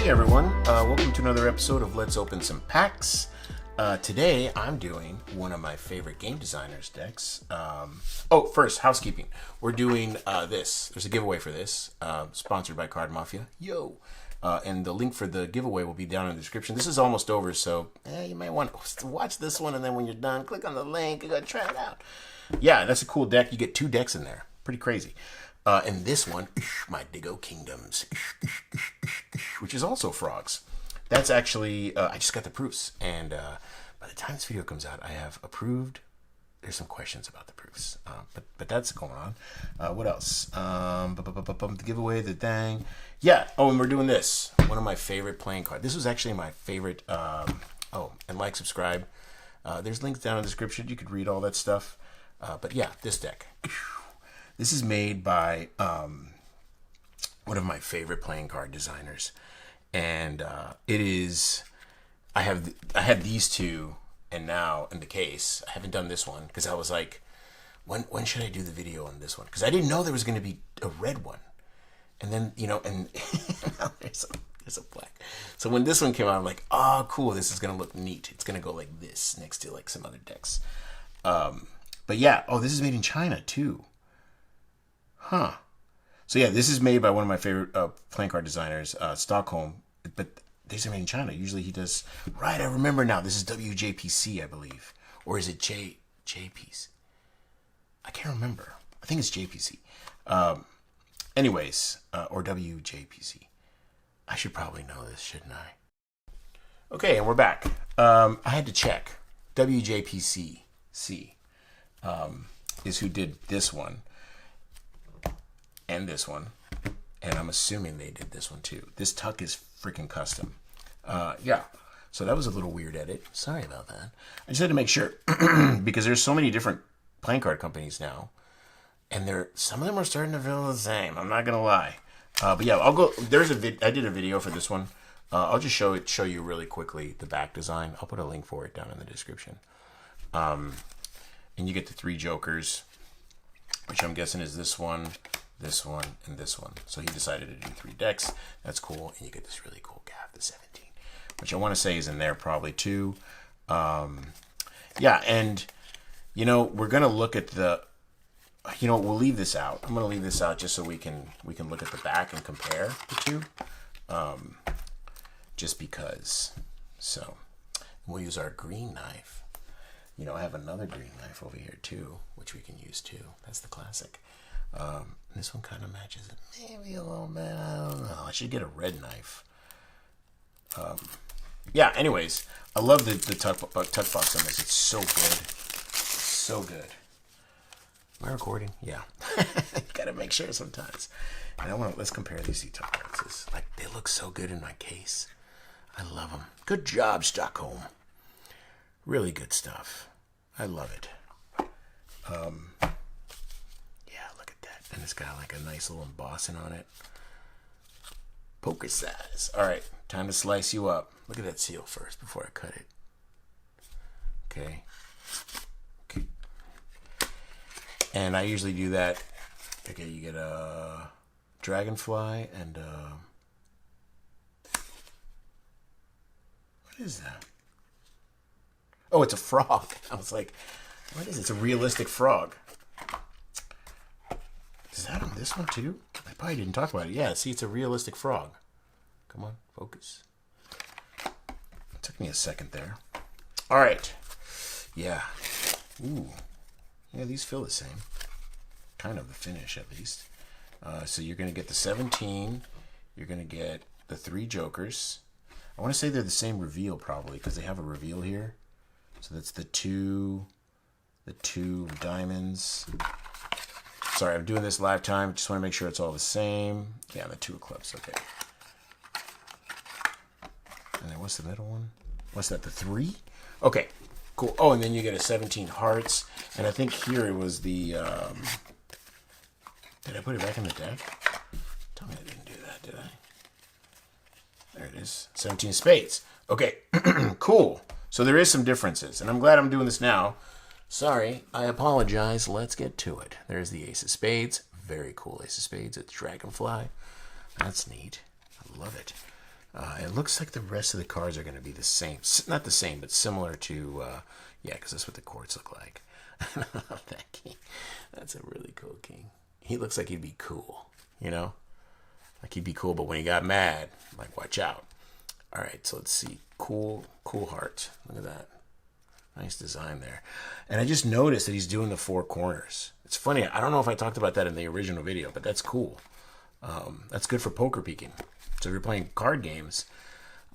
Hey everyone, welcome to another episode of Let's Open Some Packs. Today I'm doing one of my favorite game designers decks. First, housekeeping. We're doing this. There's a giveaway for this, sponsored by Card Mafia. Yo! And the link for the giveaway will be down in the description. This is almost over, so you might want to watch this one, and then when you're done, click on the link and go try it out. Yeah, that's a cool deck. You get 2 decks in there. Pretty crazy. And this one, my Diggo Kingdoms, which is also frogs. That's actually, I just got the proofs. And by the time this video comes out, I have approved. There's some questions about the proofs. But that's going on. What else? The giveaway, the dang. Yeah. Oh, and we're doing this. One of my favorite playing cards. This was actually my favorite. And like, subscribe. There's links down in the description. You could read all that stuff. But yeah, this deck. This is made by one of my favorite playing card designers, and it is. I had these two, and now in the case, I haven't done this one because I was like, when should I do the video on this one? Because I didn't know there was going to be a red one, and then and now there's a black. So when this one came out, I'm like, oh, cool, this is going to look neat. It's going to go like this next to like some other decks. But yeah, this is made in China too. Huh. So yeah, this is made by one of my favorite playing card designers, Stockholm. But these are made in China. Usually he does... Right, I remember now. This is WJPC, I believe. Or is it JPC? I can't remember. I think it's JPC. Or WJPC. I should probably know this, shouldn't I? Okay, and we're back. I had to check. WJPCC is who did this one. And this one, and I'm assuming they did this one too. This tuck is freaking custom. Yeah, so that was a little weird edit. Sorry about that. I just had to make sure because there's so many different playing card companies now, and some of them are starting to feel the same. I'm not gonna lie, but yeah, I'll go. I did a video for this one. I'll just show you really quickly the back design. I'll put a link for it down in the description. And you get the 3 jokers, which I'm guessing is this one, and this one. So he decided to do 3 decks. That's cool. And you get this really cool gaff, the 17, which I want to say is in there probably too. Yeah, and we're gonna look at the. We'll leave this out. I'm gonna leave this out just so we can look at the back and compare the two. Just because. So we'll use our green knife. I have another green knife over here too, which we can use too. That's the classic. This one kind of matches it maybe a little bit. I don't know. I should get a red knife. Yeah, anyways, I love the tuck box on this. It's so good. So good. Am I recording? Yeah. Gotta make sure sometimes. And let's compare these 2 tuck boxes. Like, they look so good in my case. I love them. Good job, Stockholm. Really good stuff. I love it. And it's got like a nice little embossing on it. Poker size. All right, time to slice you up. Look at that seal first before I cut it. Okay. And I usually do that. Okay, you get a dragonfly and what is that? Oh, it's a frog. I was like, what is it? It's a realistic frog. Is that on this one too? I probably didn't talk about it. Yeah, see, it's a realistic frog. Come on, focus. It took me a second there. All right. Yeah. Ooh. Yeah, these feel the same. Kind of the finish, at least. So you're going to get the 17. You're going to get the 3 jokers. I want to say they're the same reveal, probably, because they have a reveal here. So that's the 2 diamonds. Sorry, I'm doing this live time. Just want to make sure it's all the same. Yeah, the 2 of clubs. Okay. And then what's the middle one? What's that, the 3? Okay, cool. Oh, and then you get a 17 hearts. And I think here it was the... Did I put it back in the deck? Tell me I didn't do that, did I? There it is. 17 spades. Okay, cool. So there is some differences. And I'm glad I'm doing this now. Sorry, I apologize. Let's get to it. There's the Ace of Spades. Very cool Ace of Spades. It's Dragonfly. That's neat. I love it. It looks like the rest of the cards are going to be the same. Not the same, but similar to, yeah, because that's what the courts look like. I love that king. That's a really cool king. He looks like he'd be cool, you know? Like he'd be cool, but when he got mad, like, watch out. All right, so let's see. Cool heart. Look at that. Nice design there. And I just noticed that he's doing the 4 corners. It's funny. I don't know if I talked about that in the original video, but that's cool. That's good for poker peeking. So if you're playing card games,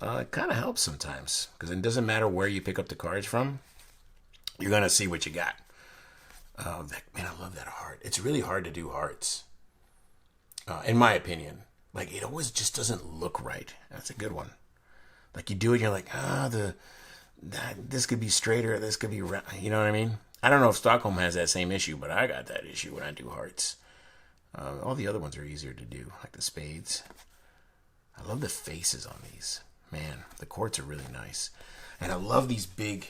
it kind of helps sometimes. Because it doesn't matter where you pick up the cards from. You're going to see what you got. Man, I love that heart. It's really hard to do hearts. In my opinion. Like, it always just doesn't look right. That's a good one. Like, you do it, and you're like, this could be straighter, this could be round. You know what I mean? I don't know if Stockholm has that same issue, but I got that issue when I do hearts. All the other ones are easier to do, like the spades. I love the faces on these. Man, the courts are really nice. And I love these big,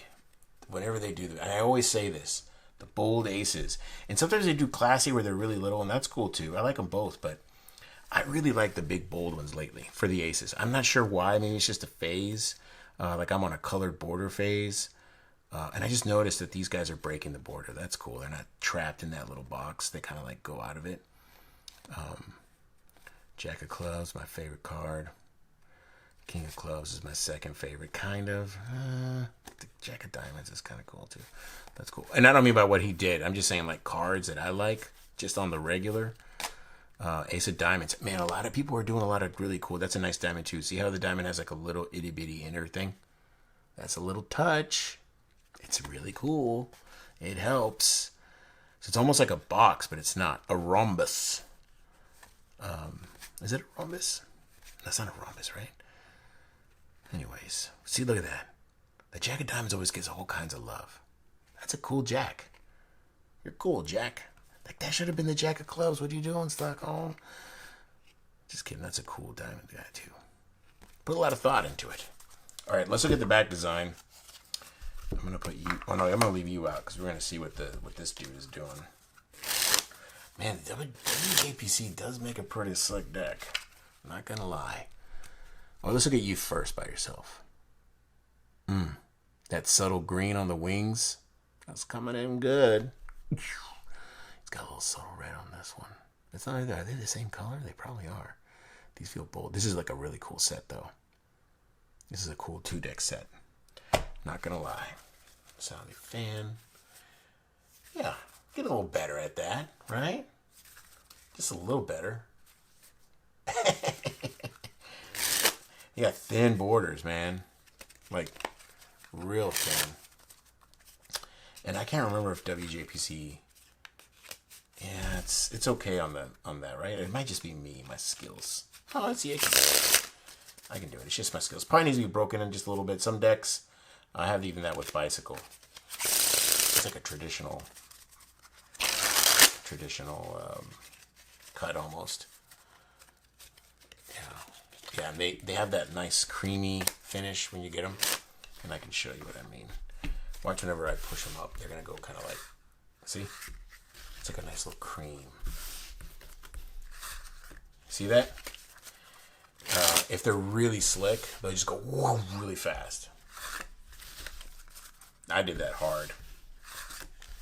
whenever they do, and I always say this, the bold aces. And sometimes they do classy where they're really little, and that's cool too. I like them both, but I really like the big bold ones lately for the aces. I'm not sure why. Maybe it's just a phase. Like I'm on a colored border phase. And I just noticed that these guys are breaking the border. That's cool. They're not trapped in that little box. They kind of like go out of it. Jack of clubs, my favorite card. King of clubs is my second favorite, kind of. The Jack of diamonds is kind of cool too. That's cool. And I don't mean by what he did. I'm just saying like cards that I like just on the regular. Ace of diamonds. Man, a lot of people are doing a lot of really cool. That's a nice diamond too. See how the diamond has like a little itty bitty inner thing? That's a little touch. It's really cool. It helps. So it's almost like a box, but it's not. A rhombus. Is it a rhombus? That's not a rhombus, right? Anyways, see, look at that. The Jack of diamonds always gets all kinds of love. That's a cool Jack. You're cool, Jack. Like, that should have been the Jack of clubs. What are you doing, Stockholm? Just kidding. That's a cool diamond guy, too. Put a lot of thought into it. All right, let's look at the back design. I'm going to put you... Oh, no, I'm going to leave you out because we're going to see what this dude is doing. Man, WJPC does make a pretty slick deck. I'm not going to lie. Well, let's look at you first by yourself. That subtle green on the wings. That's coming in good. It's got a little subtle red on this one. It's not either. Are they the same color? They probably are. These feel bold. This is like a really cool set, though. This is a cool 2-deck set. Not gonna lie. Sounding fan. Yeah, get a little better at that, right? Just a little better. You got thin borders, man. Like, real thin. And I can't remember if WJPC... Yeah, it's okay on that, right? It might just be me, my skills. Oh, let's see. I can do it. It's just my skills. Probably needs to be broken in just a little bit. Some decks, I have even that with bicycle. It's like a traditional cut almost. Yeah. And they have that nice creamy finish when you get them, and I can show you what I mean. Watch whenever I push them up, they're gonna go kind of like, see. It's like a nice little cream. See that? If they're really slick, they'll just go whoa, really fast. I did that hard.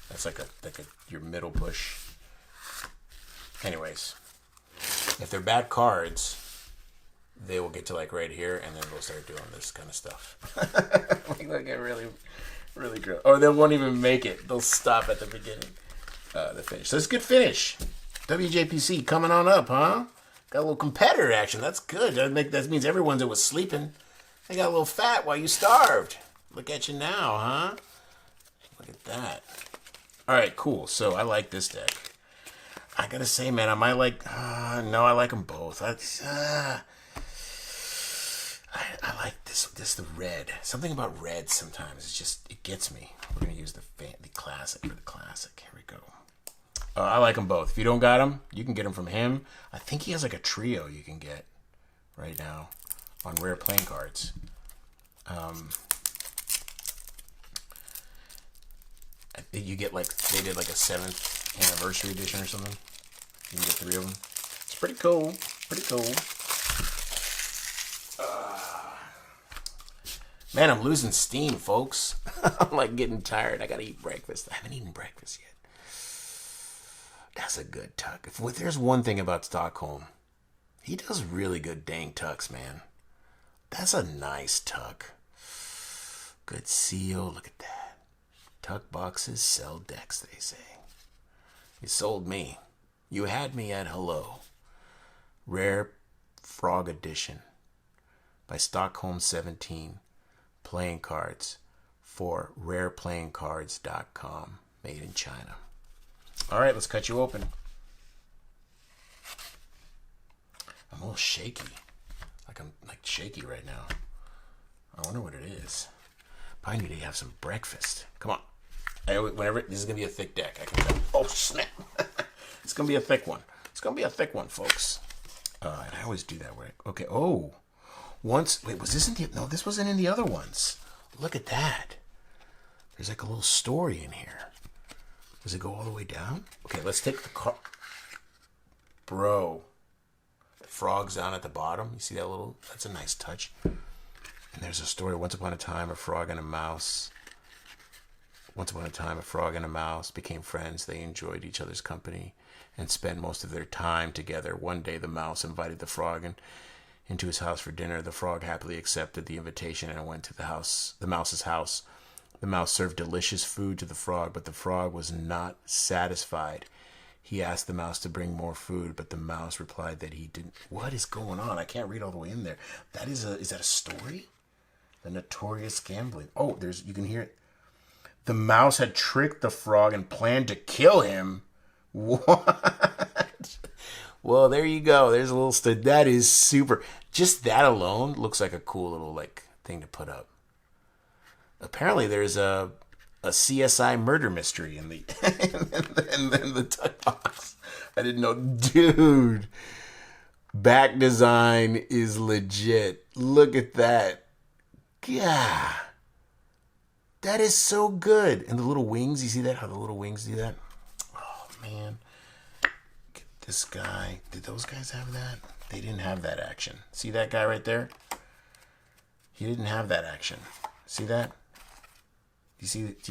That's like your middle push. Anyways, if they're bad cards, they will get to like right here, and then they'll start doing this kind of stuff. Like they'll get really, really good. Or they won't even make it. They'll stop at the beginning. The finish. So it's a good finish. WJPC coming on up, huh? Got a little competitor action. That's good. That means everyone that was sleeping, they got a little fat while you starved. Look at you now, huh? Look at that. All right, cool. So I like this deck. I gotta say, man, I might like... no, I like them both. I like this the red. Something about red sometimes. It gets me. We're gonna use the classic for the classic. Here we go. I like them both. If you don't got them, you can get them from him. I think he has like a trio you can get right now on rare playing cards. You get like, they did like a 7th anniversary edition or something. You can get 3 of them. It's pretty cool. Pretty cool. Man, I'm losing steam, folks. I'm like getting tired. I gotta eat breakfast. I haven't eaten breakfast yet. That's a good tuck. If there's one thing about Stockholm, he does really good dang tucks, man. That's a nice tuck. Good seal. Look at that. Tuck boxes sell decks, they say. You sold me. You had me at hello. Rare Frog Edition by Stockholm17. Playing cards for rareplayingcards.com. Made in China. All right, let's cut you open. I'm a little shaky. I'm shaky right now. I wonder what it is. Probably need to have some breakfast. Come on. This is gonna be a thick deck. I can tell. Oh snap! It's gonna be a thick one. It's gonna be a thick one, folks. And I always do that way. Okay. Oh, wait. Was this in the? No, this wasn't in the other ones. Look at that. There's like a little story in here. Does it go all the way down? Okay, let's take the card. Bro, the frog's down at the bottom. You see that little? That's a nice touch. And there's a story. Once upon a time, a frog and a mouse. Once upon a time, a frog and a mouse became friends. They enjoyed each other's company and spent most of their time together. One day, the mouse invited the frog into his house for dinner. The frog happily accepted the invitation and went to the mouse's house. The mouse served delicious food to the frog, but the frog was not satisfied. He asked the mouse to bring more food, but the mouse replied that he didn't. What is going on? I can't read all the way in there. Is that a story? The Notorious Gambling. Oh, you can hear it. The mouse had tricked the frog and planned to kill him. What? Well, there you go. There's a little that is super. Just that alone looks like a cool little thing to put up. Apparently, there's a CSI murder mystery in the in the tuck box. I didn't know, dude. Back design is legit. Look at that. Yeah. That is so good. And the little wings, you see that? How the little wings do that? Oh, man. Get this guy. Did those guys have that? They didn't have that action. See that guy right there? He didn't have that action. See that? Do you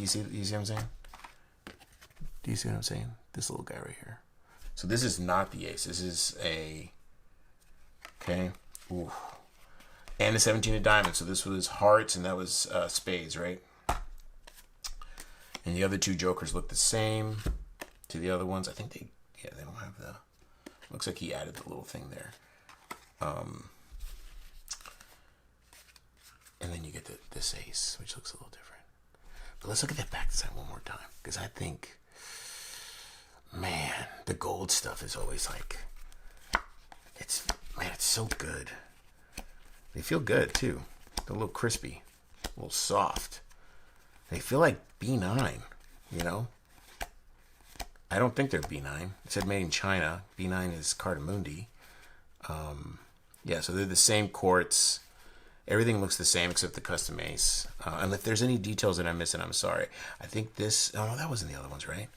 see what I'm saying? Do you see what I'm saying? This little guy right here. So this is not the ace. This is a... Okay. Ooh. And the 17 of diamonds. So this was hearts and that was spades, right? And the other two jokers look the same to the other ones. I think they don't have the... Looks like he added the little thing there. And then you get this ace, which looks a little different. But let's look at that back design one more time. Because I think, man, the gold stuff is always it's so good. They feel good, too. They're a little crispy, a little soft. They feel like B9, you know? I don't think they're B9. It said made in China. B9 is Cardamundi. Yeah, so they're the same quartz. Everything looks the same except the custom ace. And if there's any details that I'm missing, I'm sorry. I think this... Oh, no, that wasn't the other ones, right?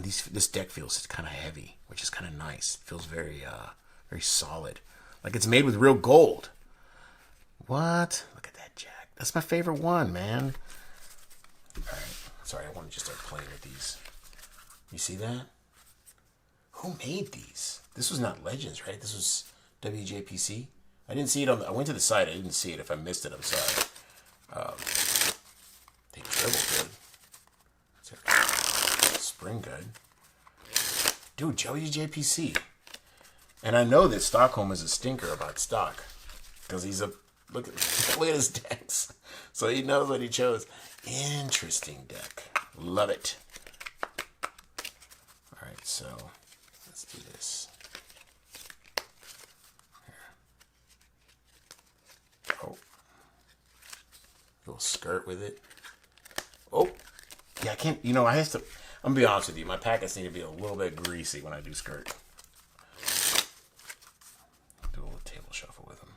This deck feels kind of heavy, which is kind of nice. It feels very, very solid. Like it's made with real gold. What? Look at that jack. That's my favorite one, man. All right. Sorry, I want to just start playing with these. You see that? Who made these? This was not Legends, right? This was WJPC. I didn't see it I went to the site. I didn't see it. If I missed it, I'm sorry. They dribble good. Spring good. Dude, WJPC. And I know that Stockholm is a stinker about stock. Because he's look at his decks. So he knows what he chose. Interesting deck. Love it. Alright, so let's do this. Here. Oh. Little skirt with it. Oh. Yeah, I can't, I'm gonna be honest with you. My packets need to be a little bit greasy when I do skirt. Do a little table shuffle with them.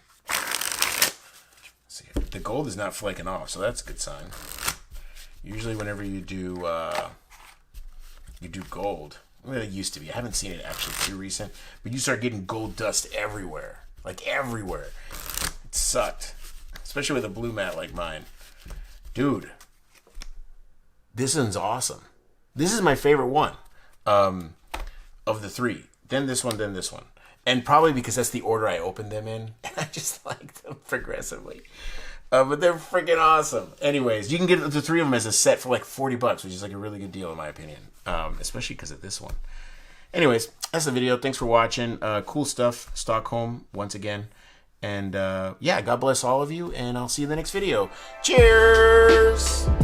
See, the gold is not flaking off, so that's a good sign. Usually whenever you do gold, well, it used to be. I haven't seen it actually too recent, but you start getting gold dust everywhere. Like everywhere. It sucked. especially with a blue mat like mine. Dude, this one's awesome. This is my favorite one of the three. Then this one, then this one. And probably because that's the order I opened them in. And I just like them progressively. But they're freaking awesome. Anyways, you can get the three of them as a set for like $40, which is like a really good deal in my opinion. Especially because of this one. Anyways, that's the video. Thanks for watching. Cool stuff. Stockholm, once again. And yeah, God bless all of you. And I'll see you in the next video. Cheers!